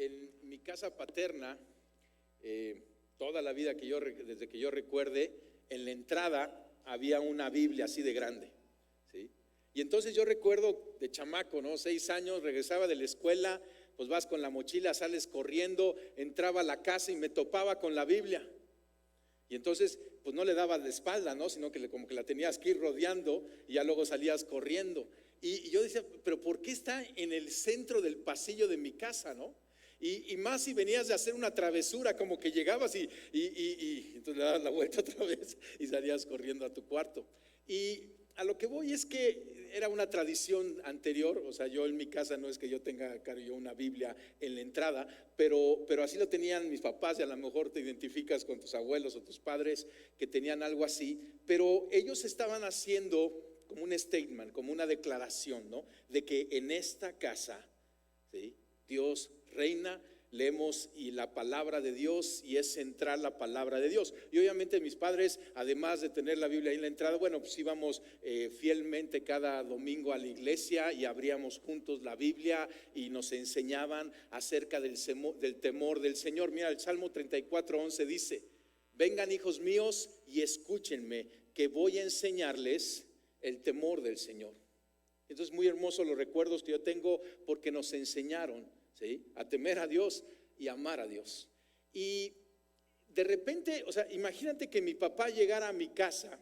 En mi casa paterna, toda la vida desde que yo recuerde, en la entrada había una Biblia así de grande, ¿sí? Y entonces yo recuerdo de chamaco, ¿no? 6 años, regresaba de la escuela, pues vas con la mochila, sales corriendo, entraba a la casa y me topaba con la Biblia. Y entonces, pues no le daba de espalda, ¿no? Sino que como que la tenías que ir rodeando y ya luego salías corriendo. Y yo decía, pero ¿por qué está en el centro del pasillo de mi casa, no? Y más si venías de hacer una travesura, como que llegabas y entonces le dabas la vuelta otra vez y salías corriendo a tu cuarto. Y a lo que voy es que era una tradición anterior, o sea, yo en mi casa no es que yo tenga, claro, yo una Biblia en la entrada, pero así lo tenían mis papás, y a lo mejor te identificas con tus abuelos o tus padres que tenían algo así, pero ellos estaban haciendo como un statement, como una declaración, ¿no? De que en esta casa, ¿sí?, Dios reina. Leemos y la palabra de Dios, y es central la palabra de Dios. Y obviamente mis padres, además de tener la Biblia ahí en la entrada, bueno, pues íbamos fielmente cada domingo a la iglesia y abríamos juntos la Biblia y nos enseñaban acerca del temor del Señor. Mira, el Salmo 34:11 dice: vengan, hijos míos, y escúchenme, que voy a enseñarles el temor del Señor. Entonces, muy hermosos los recuerdos que yo tengo, porque nos enseñaron, ¿sí?, a temer a Dios y amar a Dios. Y de repente, o sea, imagínate que mi papá llegara a mi casa,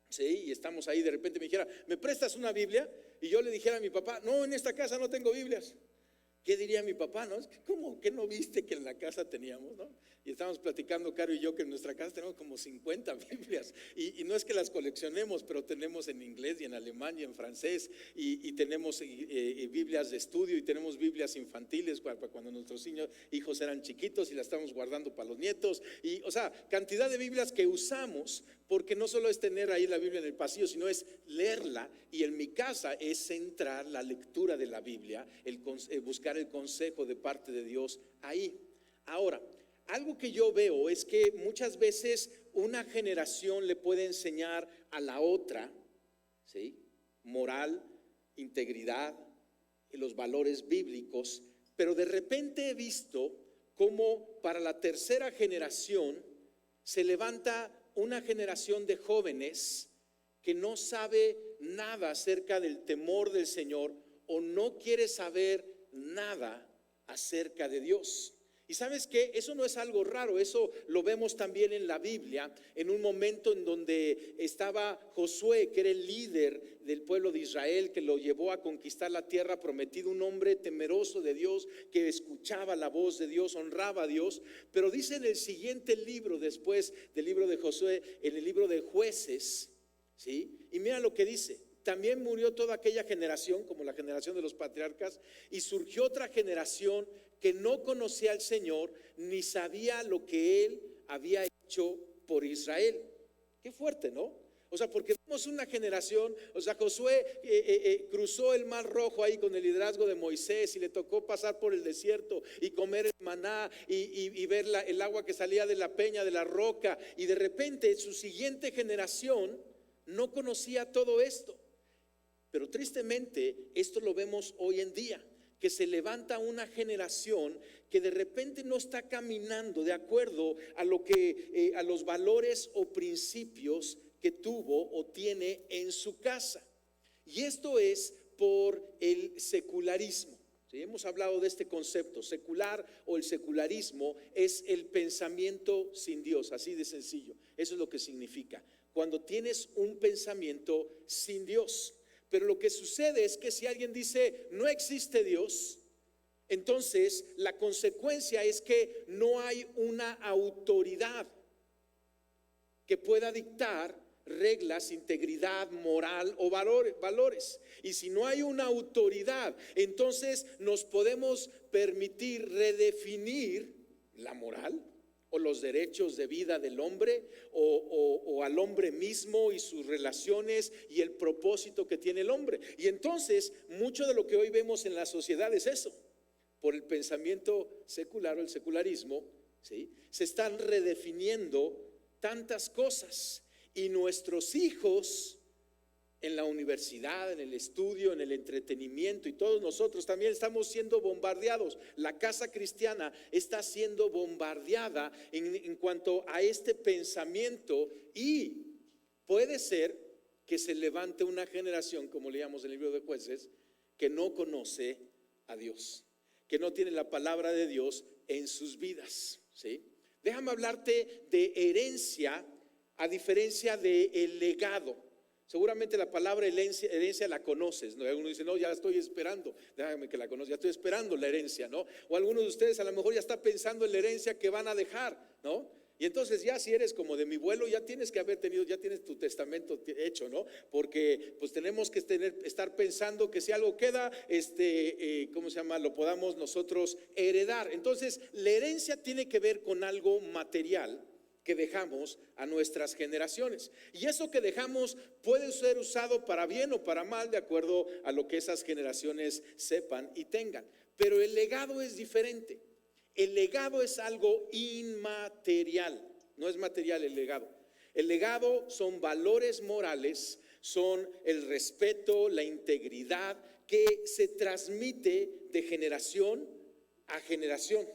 ¿sí?, y estamos ahí, de repente me dijera: ¿me prestas una Biblia? Y yo le dijera a mi papá: no, en esta casa no tengo Biblias. ¿Qué diría mi papá, no? ¿Cómo que no viste que en la casa teníamos, no? Y estábamos platicando, Caro y yo, que en nuestra casa tenemos como 50 Biblias. Y no es que las coleccionemos, pero tenemos en inglés y en alemán y en francés. Y tenemos Biblias de estudio, y tenemos Biblias infantiles para cuando nuestros hijos eran chiquitos, y las estamos guardando para los nietos. Y, o sea, cantidad de Biblias que usamos, porque no solo es tener ahí la Biblia en el pasillo, sino es leerla. Y en mi casa es centrar la lectura de la Biblia, buscar el consejo de parte de Dios ahí. Ahora, algo que yo veo es que muchas veces una generación le puede enseñar a la otra, ¿sí?, moral, integridad y los valores bíblicos, pero de repente he visto cómo para la tercera generación se levanta una generación de jóvenes que no sabe nada acerca del temor del Señor, o no quiere saber nada acerca de Dios. Y ¿sabes qué? Eso no es algo raro, eso lo vemos también en la Biblia, en un momento en donde estaba Josué, que era el líder del pueblo de Israel, que lo llevó a conquistar la tierra prometida, un hombre temeroso de Dios, que escuchaba la voz de Dios, honraba a Dios. Pero dice en el siguiente libro, después del libro de Josué, en el libro de Jueces, ¿sí?, y mira lo que dice: también murió toda aquella generación, como la generación de los patriarcas, y surgió otra generación que no conocía al Señor, ni sabía lo que Él había hecho por Israel. Qué fuerte, ¿no? O sea, porque vemos una generación, o sea, Josué cruzó el Mar Rojo ahí con el liderazgo de Moisés, y le tocó pasar por el desierto y comer el maná y ver el agua que salía de la peña, de la roca, y de repente su siguiente generación no conocía todo esto. Pero tristemente esto lo vemos hoy en día, que se levanta una generación que de repente no está caminando de acuerdo a lo que a los valores o principios que tuvo o tiene en su casa. Y esto es por el secularismo. ¿Sí? Hemos hablado de este concepto secular, o el secularismo es el pensamiento sin Dios, así de sencillo. Eso es lo que significa, cuando tienes un pensamiento sin Dios. Pero lo que sucede es que si alguien dice no existe Dios, entonces la consecuencia es que no hay una autoridad que pueda dictar reglas, integridad, moral o valores. Y si no hay una autoridad, entonces nos podemos permitir redefinir la moral o los derechos de vida del hombre, o al hombre mismo y sus relaciones y el propósito que tiene el hombre. Y entonces mucho de lo que hoy vemos en la sociedad es eso. Por el pensamiento secular o el secularismo, ¿sí?, se están redefiniendo tantas cosas, y nuestros hijos en la universidad, en el estudio, en el entretenimiento, y todos nosotros también estamos siendo bombardeados. La casa cristiana está siendo bombardeada en cuanto a este pensamiento, y puede ser que se levante una generación, como leíamos en el libro de Jueces, que no conoce a Dios, que no tiene la palabra de Dios en sus vidas, ¿sí? Déjame hablarte de herencia a diferencia del legado. Seguramente la palabra herencia la conoces, ¿no? Uno dice, no, ya estoy esperando, déjame que la conozca, ya estoy esperando la herencia, ¿no? O algunos de ustedes a lo mejor ya está pensando en la herencia que van a dejar, ¿no? Y entonces ya si eres como de mi vuelo, ya tienes que haber tenido, ya tienes tu testamento hecho, ¿no? Porque pues tenemos que estar pensando que si algo queda, ¿cómo se llama? Lo podamos nosotros heredar. Entonces la herencia tiene que ver con algo material que dejamos a nuestras generaciones, y eso que dejamos puede ser usado para bien o para mal, de acuerdo a lo que esas generaciones sepan y tengan. Pero el legado es diferente. El legado es algo inmaterial, no es material el legado. El legado son valores morales, son el respeto, la integridad, que se transmite de generación a generación.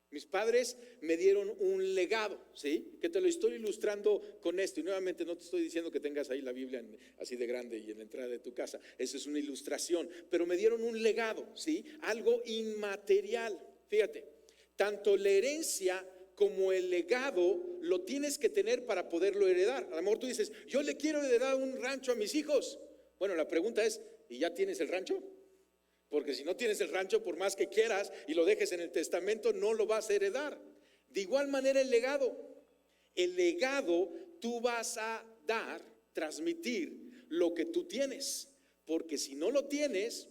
Mis padres me dieron un legado, ¿sí? Que te lo estoy ilustrando con esto. Y nuevamente no te estoy diciendo que tengas ahí la Biblia así de grande y en la entrada de tu casa. Eso es una ilustración. Pero me dieron un legado, ¿sí? Algo inmaterial. Fíjate, tanto la herencia como el legado lo tienes que tener para poderlo heredar. A lo mejor tú dices, yo le quiero heredar un rancho a mis hijos. Bueno, la pregunta es, ¿y ya tienes el rancho? Porque si no tienes el rancho, por más que quieras y lo dejes en el testamento, no lo vas a heredar. De igual manera el legado tú vas a dar, transmitir lo que tú tienes. Porque si no lo tienes,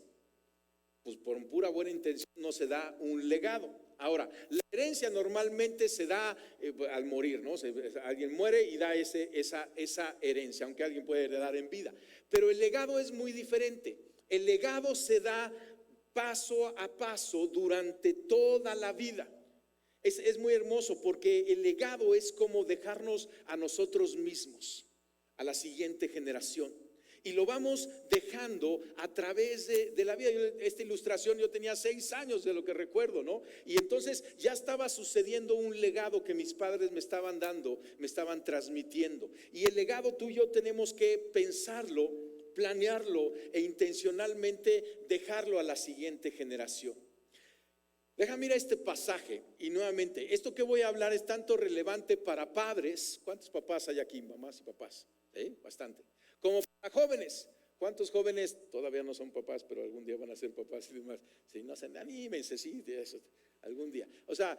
pues por pura buena intención no se da un legado. Ahora, la herencia normalmente se da al morir, ¿no? Alguien muere y da esa herencia, aunque alguien puede heredar en vida. Pero el legado es muy diferente. El legado se da paso a paso durante toda la vida. Es muy hermoso porque el legado es como dejarnos a nosotros mismos, a la siguiente generación. Y lo vamos dejando a través de la vida. Esta ilustración yo tenía 6 años de lo que recuerdo, ¿no? Y entonces ya estaba sucediendo un legado que mis padres me estaban dando, me estaban transmitiendo. Y el legado tú y yo tenemos que pensarlo, planearlo e intencionalmente dejarlo a la siguiente generación. Déjame ir a este pasaje y nuevamente, esto que voy a hablar es tanto relevante para padres. ¿Cuántos papás hay aquí? Mamás y papás, bastante. Como para jóvenes. ¿Cuántos jóvenes todavía no son papás, pero algún día van a ser papás y demás? Si no se anímense, sí, eso, algún día. O sea,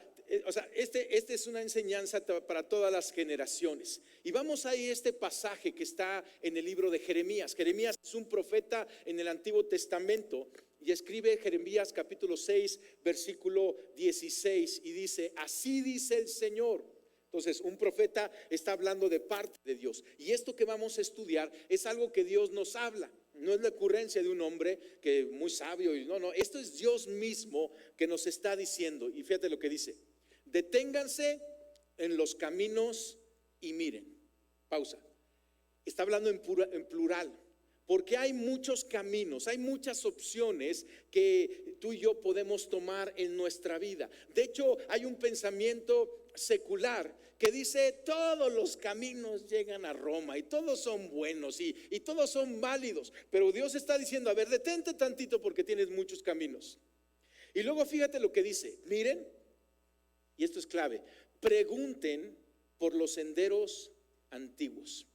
este es una enseñanza para todas las generaciones. Y vamos a ir a este pasaje que está en el libro de Jeremías. Jeremías es un profeta en el Antiguo Testamento y escribe Jeremías capítulo 6, versículo 16 y dice, así dice el Señor. Entonces un profeta está hablando de parte de Dios, y esto que vamos a estudiar es algo que Dios nos habla. No es la ocurrencia de un hombre que muy sabio, no, esto es Dios mismo que nos está diciendo. Y fíjate lo que dice: deténganse en los caminos y miren. Pausa. Está hablando en plural, porque hay muchos caminos, hay muchas opciones que tú y yo podemos tomar en nuestra vida. De hecho, hay un pensamiento secular que dice todos los caminos llegan a Roma y todos son buenos y todos son válidos. Pero Dios está diciendo, a ver, detente tantito porque tienes muchos caminos. Y luego fíjate lo que dice, miren, y esto es clave, pregunten por los senderos antiguos.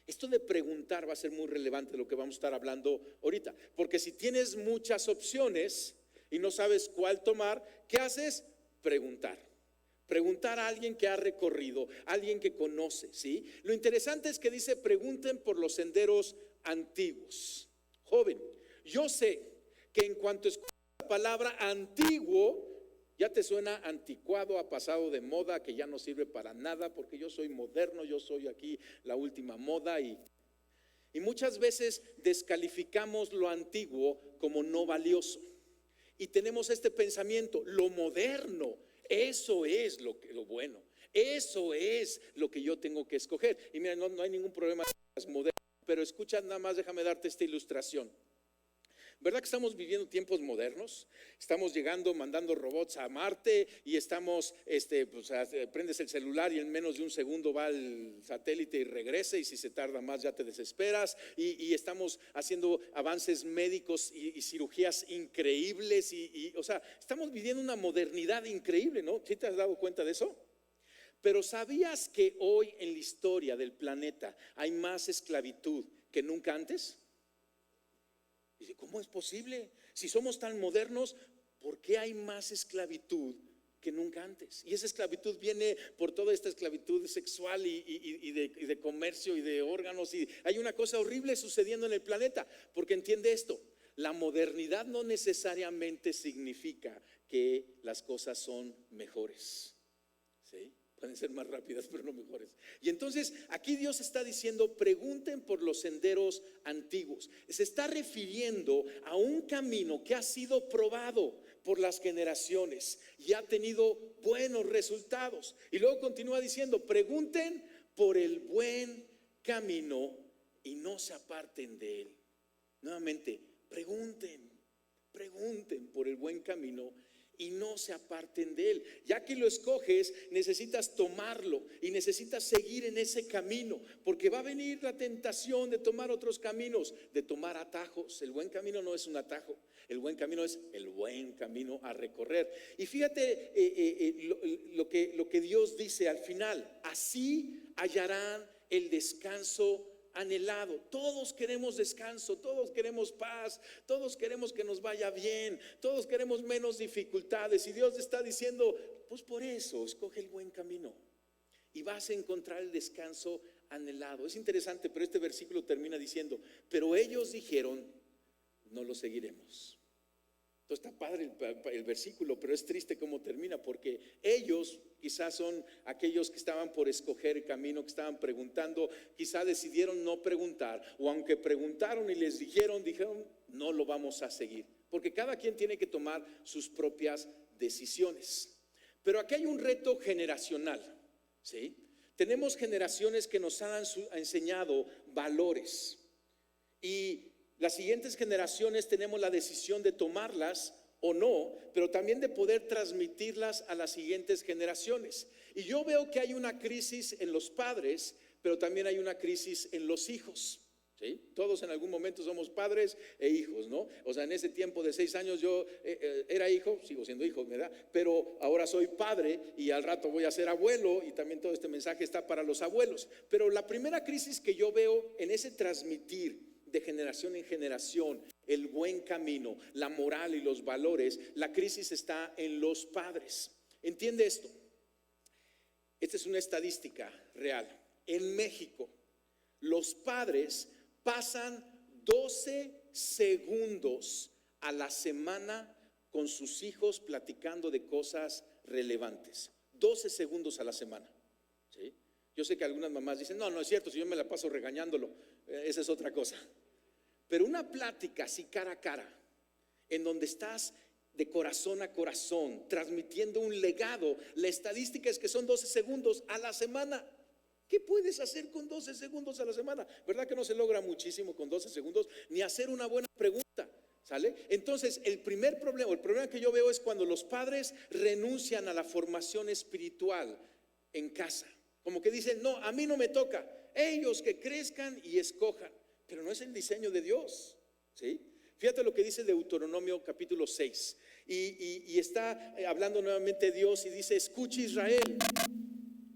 Esto de preguntar va a ser muy relevante de lo que vamos a estar hablando ahorita, porque si tienes muchas opciones y no sabes cuál tomar, ¿qué haces? Preguntar a alguien que ha recorrido, alguien que conoce, ¿sí? Lo interesante es que dice, pregunten por los senderos antiguos. Joven, yo sé que en cuanto escuchas la palabra antiguo, ya te suena anticuado, ha pasado de moda, que ya no sirve para nada, porque yo soy moderno, yo soy aquí la última moda, y muchas veces descalificamos lo antiguo como no valioso. Y tenemos este pensamiento, lo moderno, eso es lo bueno, eso es lo que yo tengo que escoger. Y mira, no hay ningún problema con las modernas, pero escucha nada más, déjame darte esta ilustración. ¿Verdad que estamos viviendo tiempos modernos? Estamos llegando, mandando robots a Marte y estamos, prendes el celular y en menos de un segundo va el satélite y regresa, y si se tarda más ya te desesperas, y estamos haciendo avances médicos y cirugías increíbles, o sea, estamos viviendo una modernidad increíble, ¿no? ¿Sí te has dado cuenta de eso? Pero ¿sabías que hoy en la historia del planeta hay más esclavitud que nunca antes? Dice, ¿cómo es posible? Si somos tan modernos, ¿por qué hay más esclavitud que nunca antes? Y esa esclavitud viene por toda esta esclavitud sexual y de comercio y de órganos. Y hay una cosa horrible sucediendo en el planeta, porque entiende esto: la modernidad no necesariamente significa que las cosas son mejores, ¿sí? Pueden ser más rápidas, pero no mejores. Y entonces aquí Dios está diciendo, pregunten por los senderos antiguos. Se está refiriendo a un camino que ha sido probado por las generaciones y ha tenido buenos resultados. Y luego continúa diciendo, pregunten por el buen camino y no se aparten de él. Nuevamente, pregunten por el buen camino y no se aparten de él. Ya que lo escoges, necesitas tomarlo y necesitas seguir en ese camino, porque va a venir la tentación de tomar otros caminos, de tomar atajos. El buen camino no es un atajo, el buen camino es el buen camino a recorrer. Y fíjate lo que Dios dice al final: así hallarán el descanso anhelado. Todos queremos descanso, todos queremos paz, todos queremos que nos vaya bien, todos queremos menos dificultades, y Dios está diciendo, pues por eso escoge el buen camino y vas a encontrar el descanso anhelado. Es interesante, pero este versículo termina diciendo, pero ellos dijeron, no lo seguiremos. Entonces está padre el versículo, pero es triste cómo termina, porque ellos quizás son aquellos que estaban por escoger el camino, que estaban preguntando, quizás decidieron no preguntar, o aunque preguntaron y les dijeron, no lo vamos a seguir, porque cada quien tiene que tomar sus propias decisiones. Pero aquí hay un reto generacional, ¿sí? Tenemos generaciones que nos han enseñado valores, y las siguientes generaciones tenemos la decisión de tomarlas o no, pero también de poder transmitirlas a las siguientes generaciones. Y yo veo que hay una crisis en los padres, pero también hay una crisis en los hijos, ¿sí? Todos en algún momento somos padres e hijos, ¿no? O sea, en ese tiempo de 6 años yo era hijo, sigo siendo hijo, ¿verdad? Pero ahora soy padre y al rato voy a ser abuelo, y también todo este mensaje está para los abuelos. Pero la primera crisis que yo veo en ese transmitir de generación en generación el buen camino, la moral y los valores, la crisis está en los padres. Entiende esto. Esta es una estadística real. En México, los padres pasan 12 segundos a la semana con sus hijos platicando de cosas relevantes. 12 segundos a la semana, ¿sí? Yo sé que algunas mamás dicen, no es cierto, si yo me la paso regañándolo, esa es otra cosa. Pero una plática así cara a cara, en donde estás de corazón a corazón, transmitiendo un legado, la estadística es que son 12 segundos a la semana. ¿Qué puedes hacer con 12 segundos a la semana? ¿Verdad que no se logra muchísimo con 12 segundos? Ni hacer una buena pregunta, ¿sale? Entonces, el problema que yo veo es cuando los padres renuncian a la formación espiritual en casa. Como que dicen, no, a mí no me toca, ellos que crezcan y escojan. Pero no es el diseño de Dios, ¿sí? Fíjate lo que dice Deuteronomio capítulo 6. Y está hablando nuevamente Dios y dice, escucha Israel.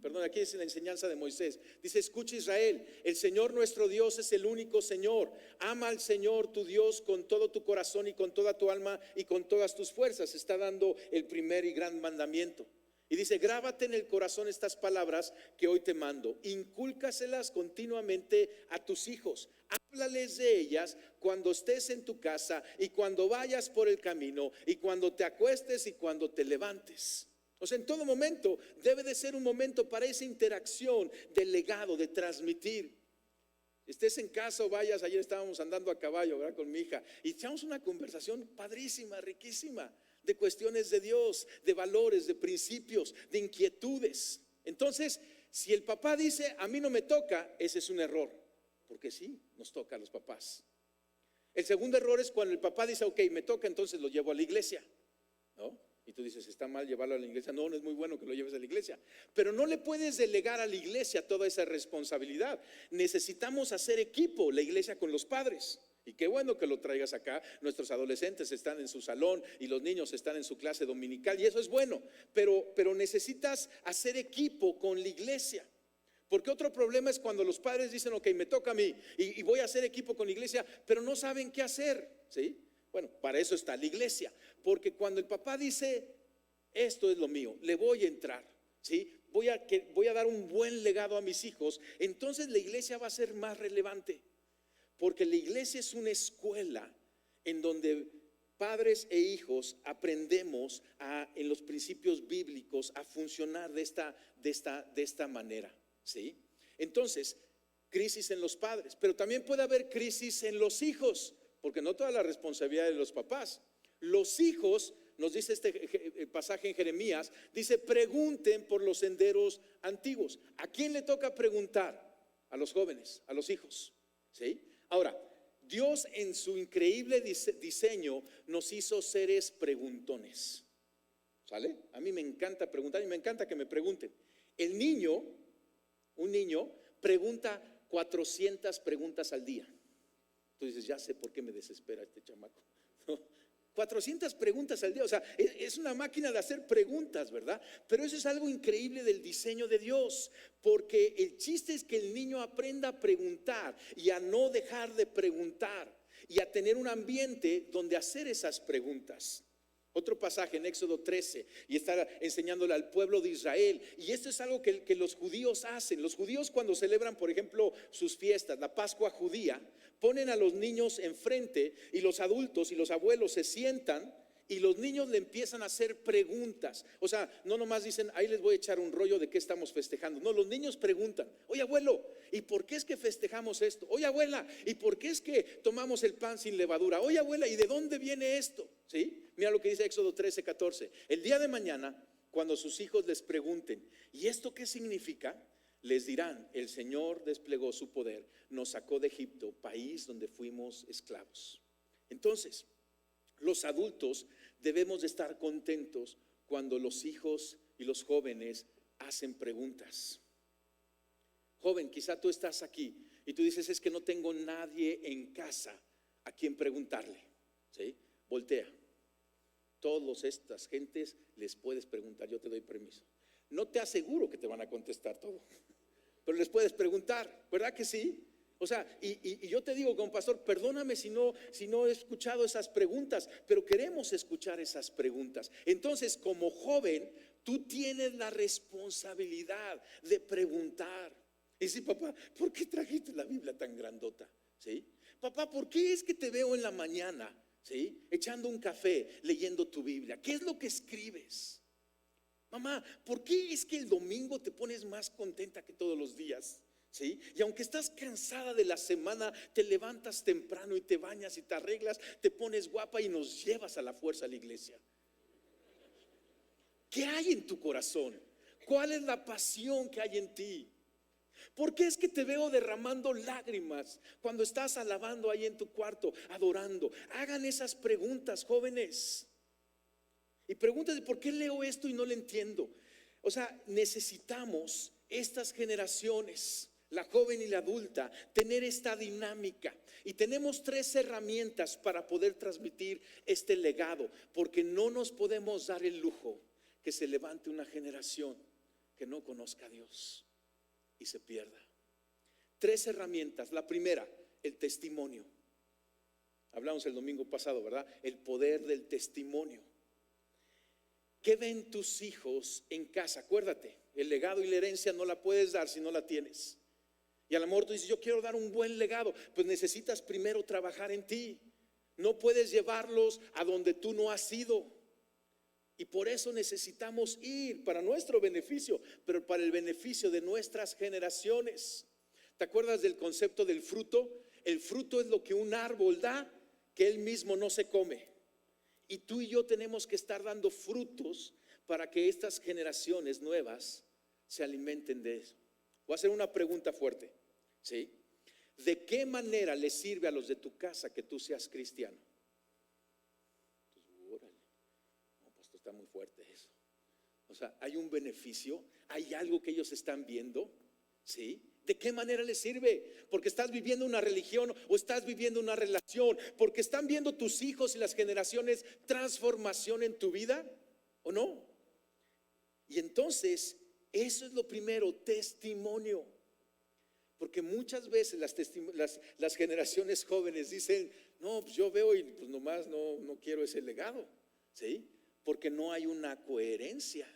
Perdón, aquí es la enseñanza de Moisés. Dice, escucha Israel, el Señor nuestro Dios es el único Señor. Ama al Señor tu Dios con todo tu corazón y con toda tu alma y con todas tus fuerzas. Está dando el primer y gran mandamiento. Y dice, grábate en el corazón estas palabras que hoy te mando, incúlcaselas continuamente a tus hijos, háblales de ellas cuando estés en tu casa y cuando vayas por el camino y cuando te acuestes y cuando te levantes. O sea, en todo momento debe de ser un momento para esa interacción del legado, de transmitir. Estés en casa o vayas, ayer estábamos andando a caballo, ¿verdad? Con mi hija y echamos una conversación padrísima, riquísima, de cuestiones de Dios, de valores, de principios, de inquietudes. Entonces, si el papá dice, a mí no me toca, ese es un error. porque sí, nos toca a los papás. El segundo error es cuando el papá dice, ok, me toca, entonces lo llevo a la iglesia, ¿no? Y tú dices, ¿está mal llevarlo a la iglesia? No, no es muy bueno que lo lleves a la iglesia. Pero no le puedes delegar a la iglesia toda esa responsabilidad. Necesitamos hacer equipo, la iglesia con los padres. Y qué bueno que lo traigas acá. Nuestros adolescentes están en su salón y los niños están en su clase dominical, y eso es bueno. Pero necesitas hacer equipo con la iglesia. Porque otro problema es cuando los padres dicen, ok, me toca a mí y voy a hacer equipo con la iglesia, pero no saben qué hacer, ¿sí? Bueno, para eso está la iglesia. Porque cuando el papá dice, esto es lo mío, le voy a entrar, ¿sí? Voy a dar un buen legado a mis hijos, entonces la iglesia va a ser más relevante. Porque la iglesia es una escuela en donde padres e hijos aprendemos en los principios bíblicos a funcionar de esta manera, ¿sí? Entonces, crisis en los padres, pero también puede haber crisis en los hijos, porque no toda la responsabilidad de los papás. Los hijos, nos dice este pasaje en Jeremías, dice, pregunten por los senderos antiguos. ¿A quién le toca preguntar? A los jóvenes, a los hijos, ¿sí? Ahora, Dios en su increíble diseño nos hizo seres preguntones, ¿sale? A mí me encanta preguntar y me encanta que me pregunten. Un niño pregunta 400 preguntas al día. Tú dices, ya sé por qué me desespera este chamaco. 400 preguntas al día, o sea, es una máquina de hacer preguntas, ¿verdad? Pero eso es algo increíble del diseño de Dios, porque el chiste es que el niño aprenda a preguntar y a no dejar de preguntar y a tener un ambiente donde hacer esas preguntas. Otro pasaje en Éxodo 13, y está enseñándole al pueblo de Israel, y esto es algo que los judíos hacen. Los judíos, cuando celebran, por ejemplo, sus fiestas, la Pascua judía, ponen a los niños enfrente y los adultos y los abuelos se sientan y los niños le empiezan a hacer preguntas. O sea, no nomás dicen, ahí les voy a echar un rollo de qué estamos festejando. No, los niños preguntan, oye abuelo, ¿y por qué es que festejamos esto? Oye abuela, ¿y por qué es que tomamos el pan sin levadura? Oye abuela, ¿y de dónde viene esto? ¿Sí? Mira lo que dice Éxodo 13, 14. El día de mañana, cuando sus hijos les pregunten, ¿y esto qué significa? Les dirán, el Señor desplegó su poder, nos sacó de Egipto, país donde fuimos esclavos. Entonces, los adultos debemos de estar contentos cuando los hijos y los jóvenes hacen preguntas. Joven, quizá tú estás aquí y tú dices, es que no tengo nadie en casa a quien preguntarle, ¿sí? Voltea. Todas estas gentes les puedes preguntar, yo te doy permiso. No te aseguro que te van a contestar todo, pero les puedes preguntar, ¿verdad que sí? O sea, y yo te digo como pastor, perdóname si no he escuchado esas preguntas, pero queremos escuchar esas preguntas. Entonces, como joven, tú tienes la responsabilidad de preguntar. Y decir, papá, ¿por qué trajiste la Biblia tan grandota? ¿Sí? Papá, ¿por qué es que te veo en la mañana, ¿sí?, echando un café, leyendo tu Biblia? ¿Qué es lo que escribes? Mamá, ¿por qué es que el domingo te pones más contenta que todos los días? ¿Sí? Y aunque estás cansada de la semana, te levantas temprano y te bañas y te arreglas, te pones guapa y nos llevas a la fuerza a la iglesia. ¿Qué hay en tu corazón? ¿Cuál es la pasión que hay en ti? ¿Por qué es que te veo derramando lágrimas cuando estás alabando ahí en tu cuarto, adorando? Hagan esas preguntas, jóvenes. Y pregúntate, ¿por qué leo esto y no lo entiendo? O sea, necesitamos estas generaciones, la joven y la adulta, tener esta dinámica. Y tenemos 3 herramientas para poder transmitir este legado, porque no nos podemos dar el lujo que se levante una generación que no conozca a Dios y se pierda. 3 herramientas. La primera, el testimonio. Hablamos el domingo pasado, ¿verdad? El poder del testimonio. ¿Qué ven tus hijos en casa? Acuérdate, el legado y la herencia no la puedes dar si no la tienes. Y a lo mejor tú dices, yo quiero dar un buen legado. Pues necesitas primero trabajar en ti. No puedes llevarlos a donde tú no has ido. Y por eso necesitamos ir para nuestro beneficio, pero para el beneficio de nuestras generaciones. ¿Te acuerdas del concepto del fruto? El fruto es lo que un árbol da que él mismo no se come. Y tú y yo tenemos que estar dando frutos para que estas generaciones nuevas se alimenten de eso. Voy a hacer una pregunta fuerte, ¿sí? ¿de qué manera le sirve a los de tu casa que tú seas cristiano? Entonces, órale, no, pues está muy fuerte eso. O sea, hay un beneficio, hay algo que ellos están viendo, ¿sí? ¿De qué manera les sirve? Porque estás viviendo una religión o estás viviendo una relación, porque están viendo tus hijos y las generaciones transformación en tu vida, ¿o no? Y entonces, eso es lo primero, testimonio. Porque muchas veces las generaciones jóvenes dicen, no, pues yo veo y pues nomás no quiero ese legado, ¿sí? Porque no hay una coherencia.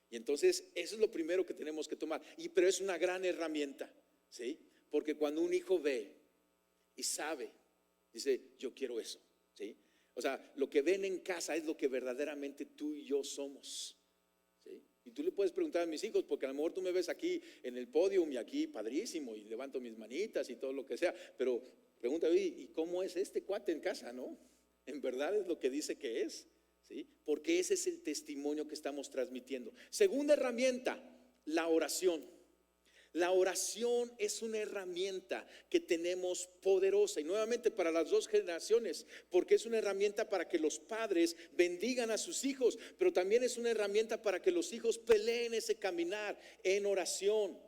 Y entonces eso es lo primero que tenemos que tomar. Pero es una gran herramienta, ¿sí? Porque cuando un hijo ve y sabe, dice, yo quiero eso, ¿sí? O sea, lo que ven en casa es lo que verdaderamente tú y yo somos, ¿sí? Y tú le puedes preguntar a mis hijos, porque a lo mejor tú me ves aquí en el podium y aquí padrísimo y levanto mis manitas y todo lo que sea, pero pregúntame, ¿y cómo es este cuate en casa, no? ¿En verdad es lo que dice que es? ¿Sí? Porque ese es el testimonio que estamos transmitiendo. Segunda herramienta, la oración. La oración es una herramienta que tenemos poderosa, y nuevamente para las dos generaciones, porque es una herramienta para que los padres bendigan a sus hijos, pero también es una herramienta para que los hijos peleen ese caminar en oración.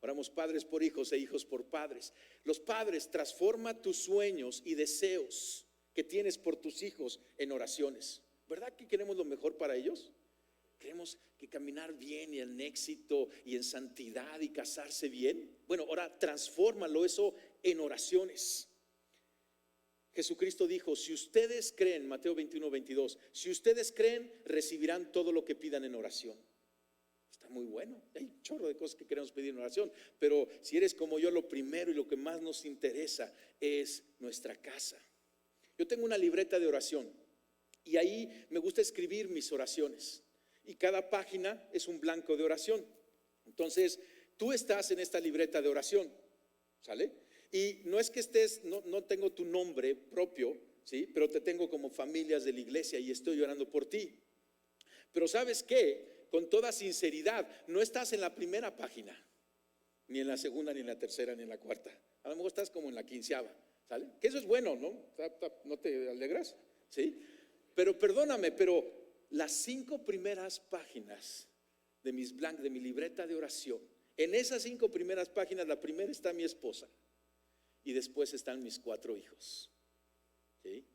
Oramos padres por hijos e hijos por padres. Los padres, transforma tus sueños y deseos que tienes por tus hijos en oraciones. ¿Verdad que queremos lo mejor para ellos? Queremos que caminar bien y en éxito y en santidad y casarse bien. Bueno, ahora transfórmalo eso en oraciones. Jesucristo dijo, si ustedes creen, Mateo 21:22, si ustedes creen, recibirán todo lo que pidan en oración. Está muy bueno, hay un chorro de cosas que queremos pedir en oración, pero si eres como yo, lo primero y lo que más nos interesa es nuestra casa. Yo tengo una libreta de oración y ahí me gusta escribir mis oraciones, y cada página es un blanco de oración. Entonces tú estás en esta libreta de oración, ¿sale? Y no es que estés, no tengo tu nombre propio, ¿sí? Pero te tengo como familias de la iglesia y estoy orando por ti. Pero ¿sabes qué? Con toda sinceridad, no estás en la primera página, ni en la segunda, ni en la tercera, ni en la cuarta. A lo mejor estás como en la 15ª, ¿sale? Que eso es bueno, ¿no? ¿No te alegras? ¿Sí? Pero perdóname, pero las 5 primeras páginas de mi libreta de oración, en esas 5 primeras páginas, la primera está mi esposa y después están mis 4 hijos, ¿sí?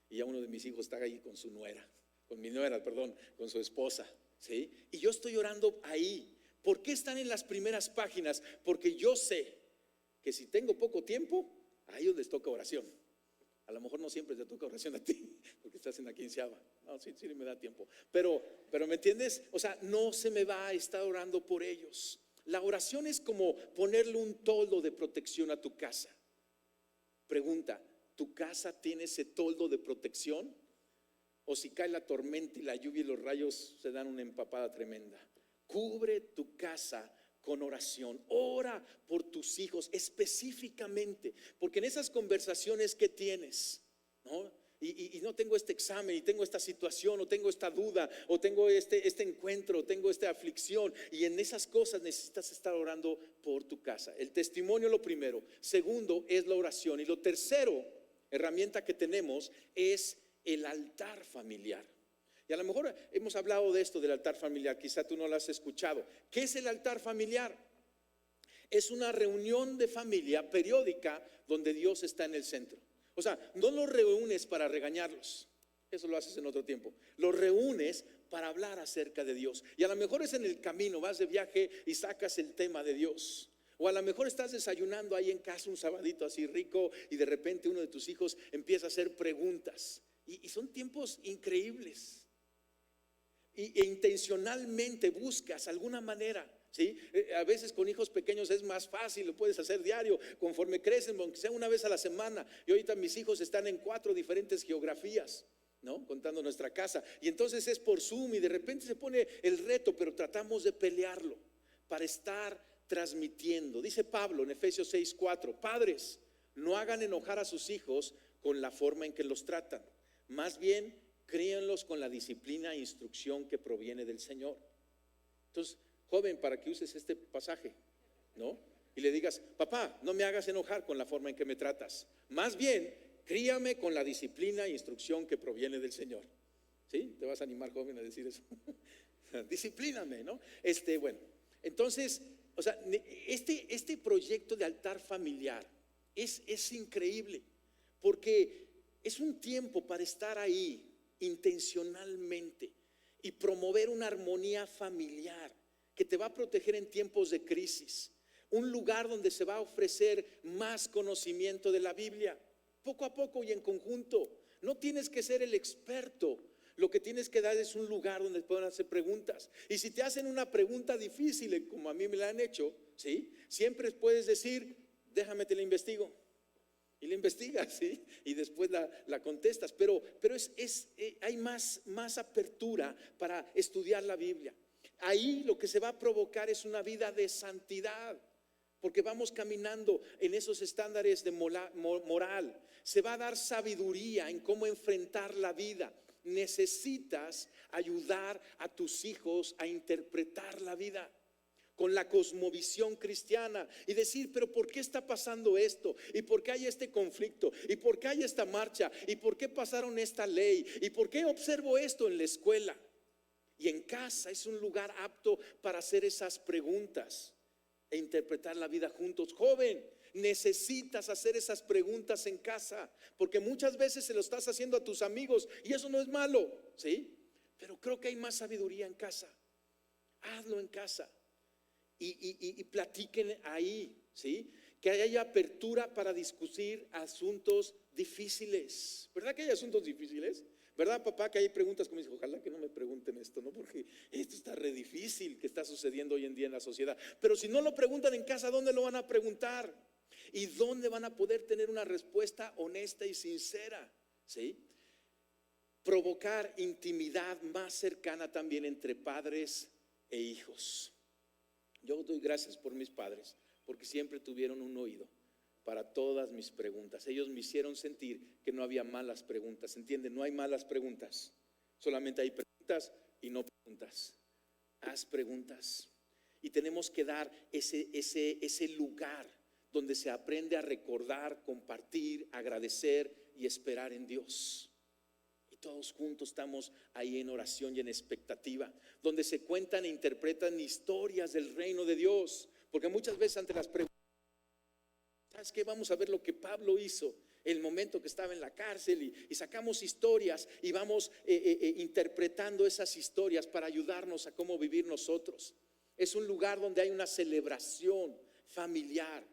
Y ya uno de mis hijos está ahí con su nuera, con su esposa, ¿sí? Y yo estoy orando ahí. ¿Por qué están en las primeras páginas? Porque yo sé que si tengo poco tiempo, a ellos les toca oración. A lo mejor no siempre te toca oración a ti, porque estás en la 15ª. No, sí me da tiempo. Pero ¿me entiendes? O sea, no se me va a estar orando por ellos. La oración es como ponerle un toldo de protección a tu casa. Pregunta, ¿tu casa tiene ese toldo de protección? O si cae la tormenta y la lluvia y los rayos se dan una empapada tremenda. Cubre tu casa con oración. Ora por tus hijos específicamente, porque en esas conversaciones que tienes, ¿no? Y no tengo este examen, y tengo esta situación, o tengo esta duda, o tengo este encuentro, o tengo esta aflicción, y en esas cosas necesitas estar orando por tu casa. El testimonio, lo primero. Segundo es la oración. Y lo tercero, herramienta que tenemos, es el altar familiar. Y a lo mejor hemos hablado de esto del altar familiar, quizá tú no lo has escuchado. ¿Qué es el altar familiar? Es una reunión de familia periódica donde Dios está en el centro. O sea, no los reúnes para regañarlos, eso lo haces en otro tiempo. Los reúnes para hablar acerca de Dios. Y a lo mejor es en el camino, vas de viaje y sacas el tema de Dios. O a lo mejor estás desayunando ahí en casa un sabadito así rico y de repente uno de tus hijos empieza a hacer preguntas. Y son tiempos increíbles. E intencionalmente buscas alguna manera, ¿sí? A veces con hijos pequeños es más fácil, lo puedes hacer diario, conforme crecen, aunque sea una vez a la semana. Y ahorita mis hijos están en 4 diferentes geografías, ¿no? Contando nuestra casa. Y entonces es por Zoom y de repente se pone el reto, pero tratamos de pelearlo para estar transmitiendo. Dice Pablo en Efesios 6:4, padres, no hagan enojar a sus hijos con la forma en que los tratan, más bien críenlos con la disciplina e instrucción que proviene del Señor. Entonces, joven, para que uses este pasaje, ¿no? y le digas: papá, no me hagas enojar con la forma en que me tratas, más bien críame con la disciplina e instrucción que proviene del Señor. ¿Sí? ¿Te vas a animar, joven, a decir eso? Disciplíname, ¿no? Bueno, entonces, o sea, este proyecto de altar familiar es increíble, porque es un tiempo para estar ahí intencionalmente y promover una armonía familiar que te va a proteger en tiempos de crisis. Un lugar donde se va a ofrecer más conocimiento de la Biblia, poco a poco y en conjunto. No tienes que ser el experto. Lo que tienes que dar es un lugar donde puedan hacer preguntas. Y si te hacen una pregunta difícil, como a mí me la han hecho, ¿sí? Siempre puedes decir: déjame te la investigo. Y la investigas, ¿sí? Y después la contestas. Pero hay más apertura para estudiar la Biblia. Ahí lo que se va a provocar es una vida de santidad, porque vamos caminando en esos estándares de moral. Se va a dar sabiduría en cómo enfrentar la vida. Necesitas ayudar a tus hijos a interpretar la vida con la cosmovisión cristiana y decir: pero ¿por qué está pasando esto? ¿Y por qué hay este conflicto? ¿Y por qué hay esta marcha? ¿Y por qué pasaron esta ley? ¿Y por qué observo esto en la escuela? Y en casa es un lugar apto para hacer esas preguntas e interpretar la vida juntos. Joven, necesitas hacer esas preguntas en casa, porque muchas veces se lo estás haciendo a tus amigos y eso no es malo, ¿sí? Pero creo que hay más sabiduría en casa. Hazlo en casa y platiquen ahí, ¿sí? Que haya apertura para discutir asuntos difíciles. ¿Verdad que hay asuntos difíciles? ¿Verdad, papá? Que hay preguntas como dice: ojalá que no me pregunten esto, ¿no? Porque esto está re difícil que está sucediendo hoy en día en la sociedad. Pero si no lo preguntan en casa, ¿dónde lo van a preguntar? ¿Y dónde van a poder tener una respuesta honesta y sincera? ¿Sí? Provocar intimidad más cercana también entre padres e hijos. Yo doy gracias por mis padres, porque siempre tuvieron un oído para todas mis preguntas. Ellos me hicieron sentir que no había malas preguntas. ¿Entienden? No hay malas preguntas, solamente hay preguntas y no preguntas. Haz preguntas. Y tenemos que dar ese lugar donde se aprende a recordar, compartir, agradecer y esperar en Dios. Y todos juntos estamos ahí en oración y en expectativa, donde se cuentan e interpretan historias del reino de Dios. Porque muchas veces ante las preguntas: ¿sabes qué? Vamos a ver lo que Pablo hizo en el momento que estaba en la cárcel, y sacamos historias y vamos interpretando esas historias para ayudarnos a cómo vivir nosotros. Es un lugar donde hay una celebración familiar,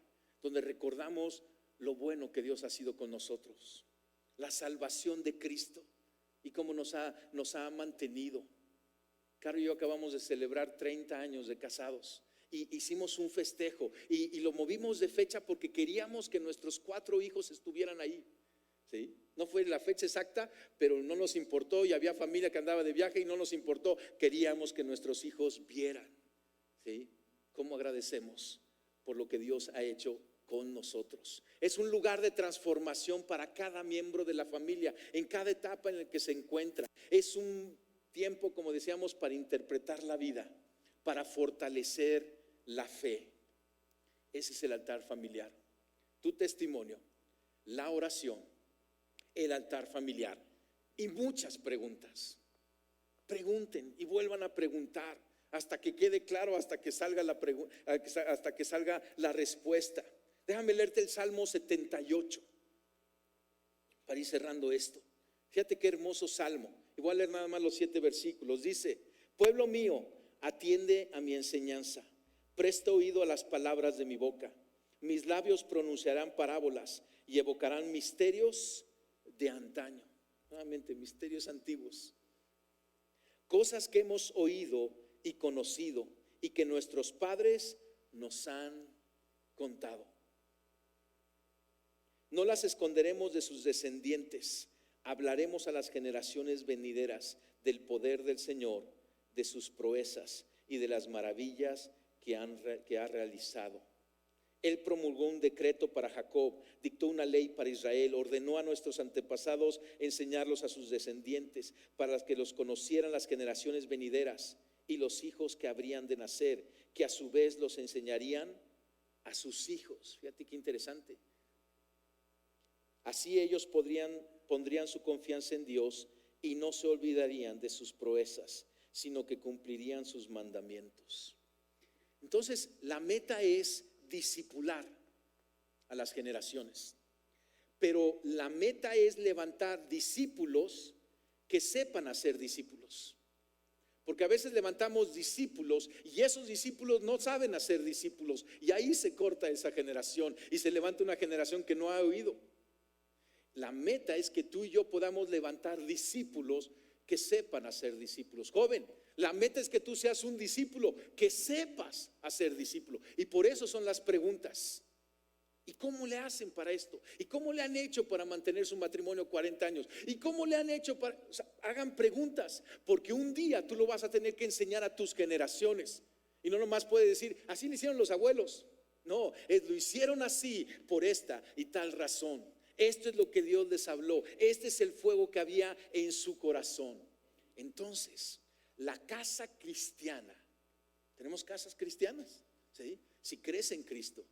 donde recordamos lo bueno que Dios ha sido con nosotros, la salvación de Cristo y cómo nos ha mantenido. Caro y yo acabamos de celebrar 30 años de casados. Y hicimos un festejo y lo movimos de fecha porque queríamos que nuestros 4 hijos estuvieran ahí, ¿sí? No fue la fecha exacta, pero no nos importó, y había familia que andaba de viaje y no nos importó. Queríamos que nuestros hijos vieran, ¿sí? Cómo agradecemos por lo que Dios ha hecho con nosotros. Es un lugar de transformación para cada miembro de la familia, en cada etapa en la que se encuentra. Es un tiempo, como decíamos, para interpretar la vida, para fortalecer la fe. Ese es el altar familiar. Tu testimonio, la oración, el altar familiar y muchas preguntas. Pregunten y vuelvan a preguntar hasta que quede claro, hasta que salga la respuesta. Déjame leerte el Salmo 78 para ir cerrando esto. Fíjate qué hermoso salmo. Y voy a leer nada más los 7 versículos. Dice: pueblo mío, atiende a mi enseñanza, presta oído a las palabras de mi boca. Mis labios pronunciarán parábolas y evocarán misterios de antaño. Nuevamente, misterios antiguos. Cosas que hemos oído y conocido y que nuestros padres nos han contado. No las esconderemos de sus descendientes. Hablaremos a las generaciones venideras del poder del Señor, de sus proezas y de las maravillas que ha realizado. Él promulgó un decreto para Jacob, dictó una ley para Israel, ordenó a nuestros antepasados enseñarlos a sus descendientes, para que los conocieran las generaciones venideras y los hijos que habrían de nacer, que a su vez los enseñarían a sus hijos. Fíjate qué interesante. Así ellos pondrían su confianza en Dios y no se olvidarían de sus proezas, sino que cumplirían sus mandamientos. Entonces, la meta es discipular a las generaciones, pero la meta es levantar discípulos que sepan hacer discípulos. Porque a veces levantamos discípulos y esos discípulos no saben hacer discípulos, y ahí se corta esa generación y se levanta una generación que no ha oído. La meta es que tú y yo podamos levantar discípulos que sepan hacer discípulos. Joven, la meta es que tú seas un discípulo que sepas hacer discípulo. Y por eso son las preguntas. ¿Y cómo le hacen para esto? ¿Y cómo le han hecho para mantener su matrimonio 40 años? ¿Y cómo le han hecho para...? O sea, hagan preguntas, porque un día tú lo vas a tener que enseñar a tus generaciones. Y no nomás puedes decir, así lo hicieron los abuelos. No, lo hicieron así por esta y tal razón. Esto es lo que Dios les habló. Este es el fuego que había en su corazón. Entonces, la casa cristiana, tenemos casas cristianas, ¿sí? Si crees en Cristo,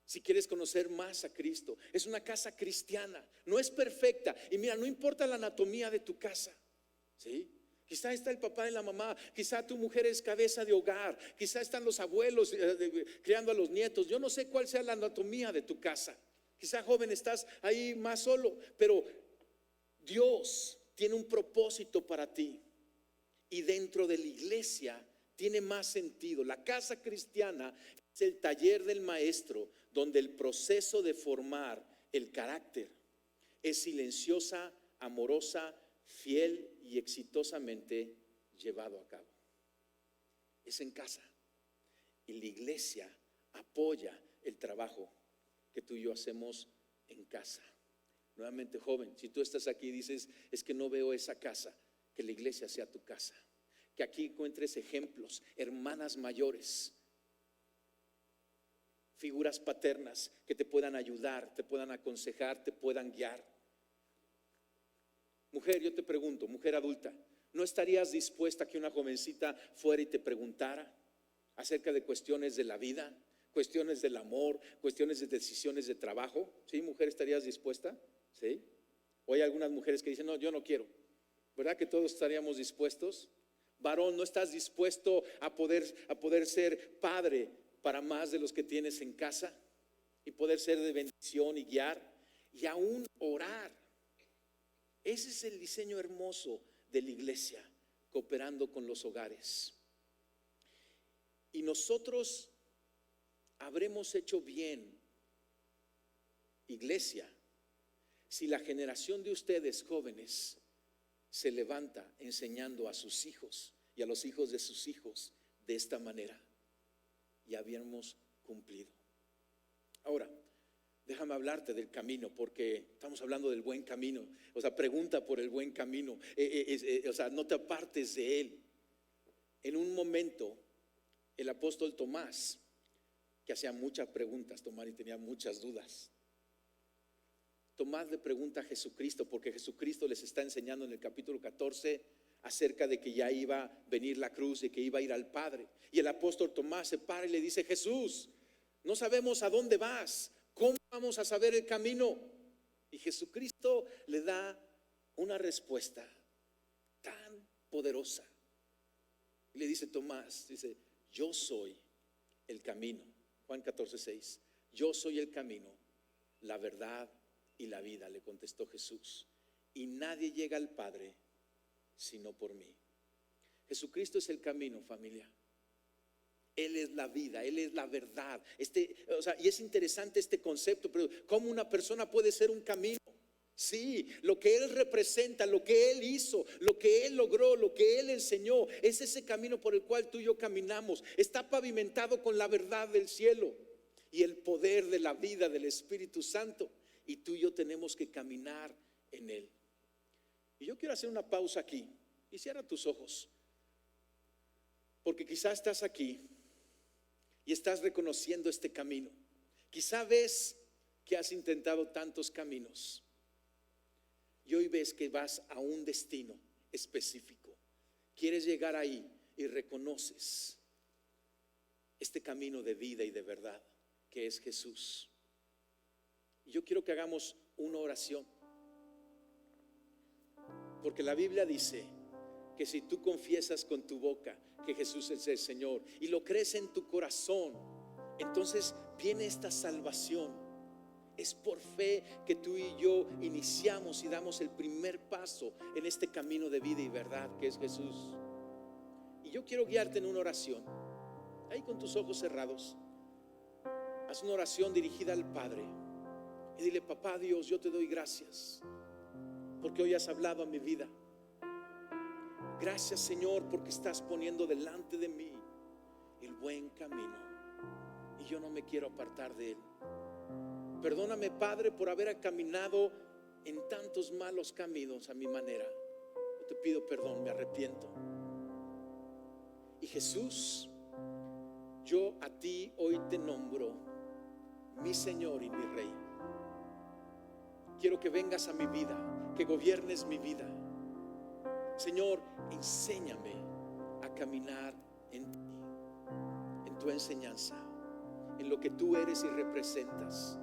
si quieres conocer más a Cristo, es una casa cristiana, no es perfecta. Y mira, no importa la anatomía de tu casa, ¿sí? Quizá está el papá y la mamá, quizá tu mujer es cabeza de hogar, quizá están los abuelos criando a los nietos. Yo no sé cuál sea la anatomía de tu casa. Quizá, joven, estás ahí más solo, pero Dios tiene un propósito para ti. Y dentro de la iglesia tiene más sentido. La casa cristiana es el taller del maestro, donde el proceso de formar el carácter es silenciosa, amorosa, fiel y exitosamente llevado a cabo. Es en casa. Y la iglesia apoya el trabajo que tú y yo hacemos en casa. Nuevamente, joven, si tú estás aquí y dices, es que no veo esa casa, que la iglesia sea tu casa, que aquí encuentres ejemplos, hermanas mayores, figuras paternas que te puedan ayudar, te puedan aconsejar, te puedan guiar. Mujer, yo te pregunto, mujer adulta, ¿no estarías dispuesta a que una jovencita fuera y te preguntara acerca de cuestiones de la vida, cuestiones del amor, cuestiones de decisiones de trabajo? ¿Sí, mujer, estarías dispuesta? ¿Sí? O hay algunas mujeres que dicen, no, yo no quiero. ¿Verdad que todos estaríamos dispuestos? Varón, ¿no estás dispuesto a poder ser padre para más de los que tienes en casa? Y poder ser de bendición y guiar y aún orar. Ese es el diseño hermoso de la iglesia, cooperando con los hogares. Y nosotros habremos hecho bien, iglesia, si la generación de ustedes jóvenes se levanta enseñando a sus hijos y a los hijos de sus hijos de esta manera. Ya habíamos cumplido. Ahora, déjame hablarte del camino, porque estamos hablando del buen camino. O sea, pregunta por el buen camino. O sea, no te apartes de él. En un momento, el apóstol Tomás, que hacía muchas preguntas, Tomás, y tenía muchas dudas. Tomás le pregunta a Jesucristo, porque Jesucristo les está enseñando en el capítulo 14 acerca de que ya iba a venir la cruz y que iba a ir al Padre. Y el apóstol Tomás se para y le dice, Jesús, no sabemos a dónde vas, ¿cómo vamos a saber el camino? Y Jesucristo le da una respuesta tan poderosa. Y le dice Tomás, dice, yo soy el camino. Juan 14:6, yo soy el camino, la verdad y la vida, le contestó Jesús, y nadie llega al Padre sino por mí. Jesucristo es el camino, familia. Él es la vida, Él es la verdad. Y es interesante este concepto, pero ¿cómo una persona puede ser un camino? Sí, lo que Él representa, lo que Él hizo, lo que Él logró, lo que Él enseñó, es ese camino por el cual tú y yo caminamos. Está pavimentado con la verdad del cielo y el poder de la vida del Espíritu Santo. Y tú y yo tenemos que caminar en Él. Y yo quiero hacer una pausa aquí y cierra tus ojos, porque quizás estás aquí y estás reconociendo este camino. Quizá ves que has intentado tantos caminos y hoy ves que vas a un destino específico. Quieres llegar ahí y reconoces este camino de vida y de verdad que es Jesús. Y yo quiero que hagamos una oración, porque la Biblia dice que si tú confiesas con tu boca que Jesús es el Señor y lo crees en tu corazón, entonces viene esta salvación. Es por fe que tú y yo iniciamos y damos el primer paso en este camino de vida y verdad que es Jesús. Y yo quiero guiarte en una oración. Ahí con tus ojos cerrados, haz una oración dirigida al Padre y dile: papá Dios, yo te doy gracias porque hoy has hablado a mi vida. Gracias, Señor, porque estás poniendo delante de mí el buen camino y yo no me quiero apartar de él. Perdóname, Padre, por haber caminado en tantos malos caminos a mi manera. Yo te pido perdón, me arrepiento. Y Jesús, yo a ti hoy te nombro mi Señor y mi Rey. Quiero que vengas a mi vida, que gobiernes mi vida. Señor, enséñame a caminar en ti, en tu enseñanza, en lo que tú eres y representas,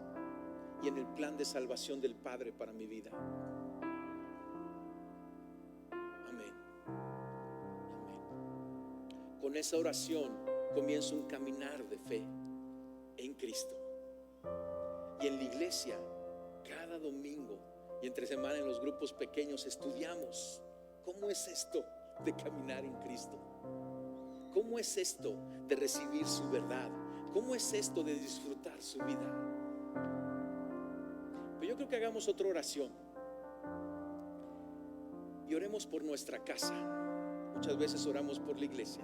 y en el plan de salvación del Padre para mi vida. Amén. Amén. Con esa oración comienzo un caminar de fe en Cristo. Y en la iglesia, cada domingo y entre semana en los grupos pequeños, estudiamos cómo es esto de caminar en Cristo. ¿Cómo es esto de recibir su verdad? ¿Cómo es esto de disfrutar su vida? Pero yo creo que hagamos otra oración y oremos por nuestra casa. Muchas veces oramos por la iglesia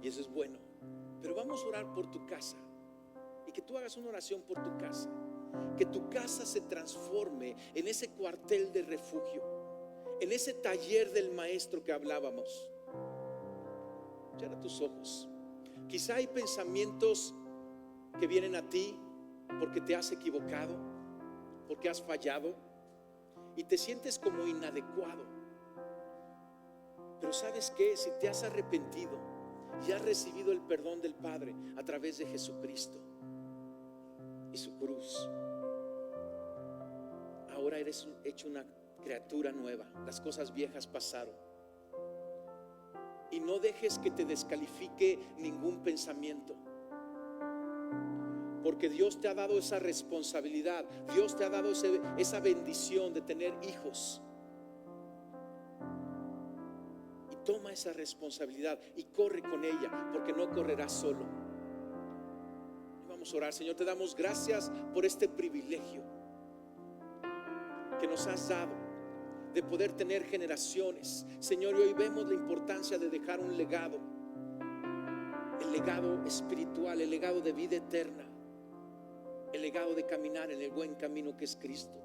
y eso es bueno, pero vamos a orar por tu casa y que tú hagas una oración por tu casa. Que tu casa se transforme en ese cuartel de refugio, en ese taller del maestro que hablábamos. Cierra tus ojos. Quizá hay pensamientos que vienen a ti porque te has equivocado, porque has fallado y te sientes como inadecuado. Pero ¿sabes qué? Si te has arrepentido y has recibido el perdón del Padre a través de Jesucristo y su cruz, ahora eres hecho una criatura nueva. Las cosas viejas pasaron. Y no dejes que te descalifique ningún pensamiento, porque Dios te ha dado esa responsabilidad. Dios te ha dado esa bendición de tener hijos. Y toma esa responsabilidad y corre con ella, porque no correrás solo. Y vamos a orar. Señor, te damos gracias por este privilegio que nos has dado de poder tener generaciones, Señor. Y hoy vemos la importancia de dejar un legado, el legado espiritual, el legado de vida eterna, el legado de caminar en el buen camino que es Cristo,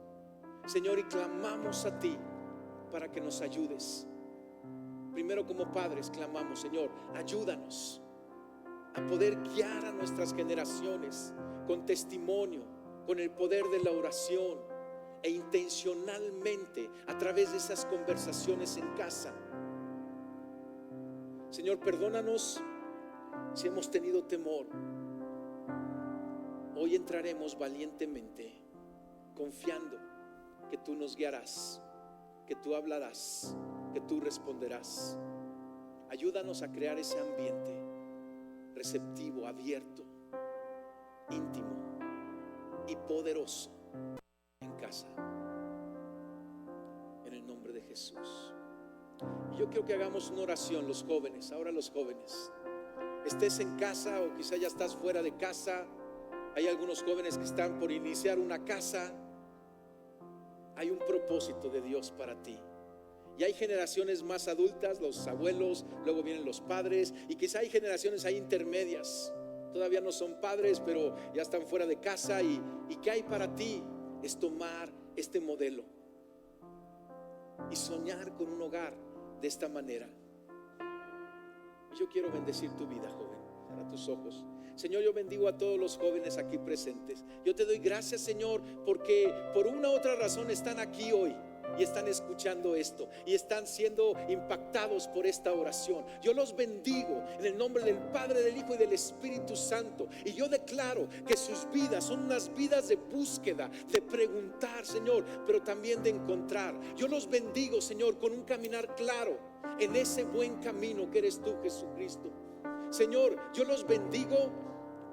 Señor. Y clamamos a ti para que nos ayudes. Primero, como padres, clamamos: Señor, ayúdanos a poder guiar a nuestras generaciones con testimonio, con el poder de la oración, e intencionalmente a través de esas conversaciones en casa. Señor, perdónanos si hemos tenido temor. Hoy entraremos valientemente, confiando que tú nos guiarás, que tú hablarás, que tú responderás. Ayúdanos a crear ese ambiente receptivo, abierto, íntimo y poderoso en casa, en el nombre de Jesús. Y yo quiero que hagamos una oración, los jóvenes. Ahora los jóvenes, estés en casa o quizá ya estás fuera de casa. Hay algunos jóvenes que están por iniciar una casa. Hay un propósito de Dios para ti. Y hay generaciones más adultas, los abuelos, luego vienen los padres, y quizá hay generaciones ahí intermedias. Todavía no son padres, pero ya están fuera de casa. ¿Y qué hay para ti? Es tomar este modelo y soñar con un hogar de esta manera. Yo quiero bendecir tu vida, joven. Cierra tus ojos. Señor, yo bendigo a todos los jóvenes aquí presentes. Yo te doy gracias, Señor, porque por una u otra razón están aquí hoy y están escuchando esto y están siendo impactados por esta oración. Yo los bendigo en el nombre del Padre, del Hijo y del Espíritu Santo, y yo declaro que sus vidas son unas vidas de búsqueda, de preguntar, Señor, pero también de encontrar. Yo los bendigo, Señor, con un caminar claro en ese buen camino que eres tú, Jesucristo. Señor, yo los bendigo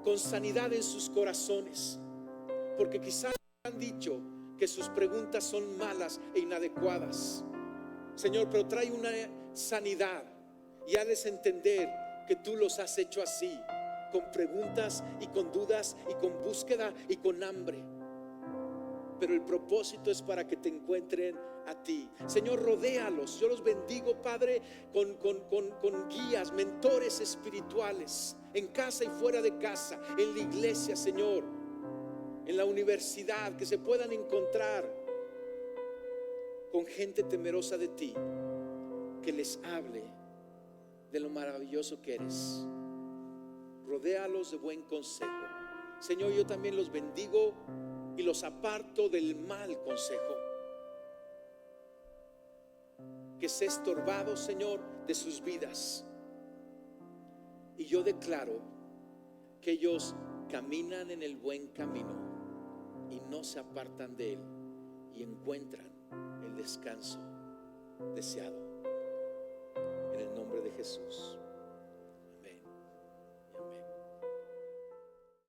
con sanidad en sus corazones, porque quizás han dicho que sus preguntas son malas e inadecuadas, Señor, pero trae una sanidad y hazles entender que tú los has hecho así, con preguntas y con dudas y con búsqueda y con hambre, pero el propósito es para que te encuentren a ti. Señor, rodéalos. Yo los bendigo, Padre, con guías, mentores espirituales, en casa y fuera de casa, en la iglesia, Señor, en la universidad, que se puedan encontrar con gente temerosa de ti, que les hable de lo maravilloso que eres. Rodéalos de buen consejo. Señor, yo también los bendigo y los aparto del mal consejo que se ha estorbado, Señor, de sus vidas. Y yo declaro que ellos caminan en el buen camino y no se apartan de él, y encuentran el descanso deseado, en el nombre de Jesús.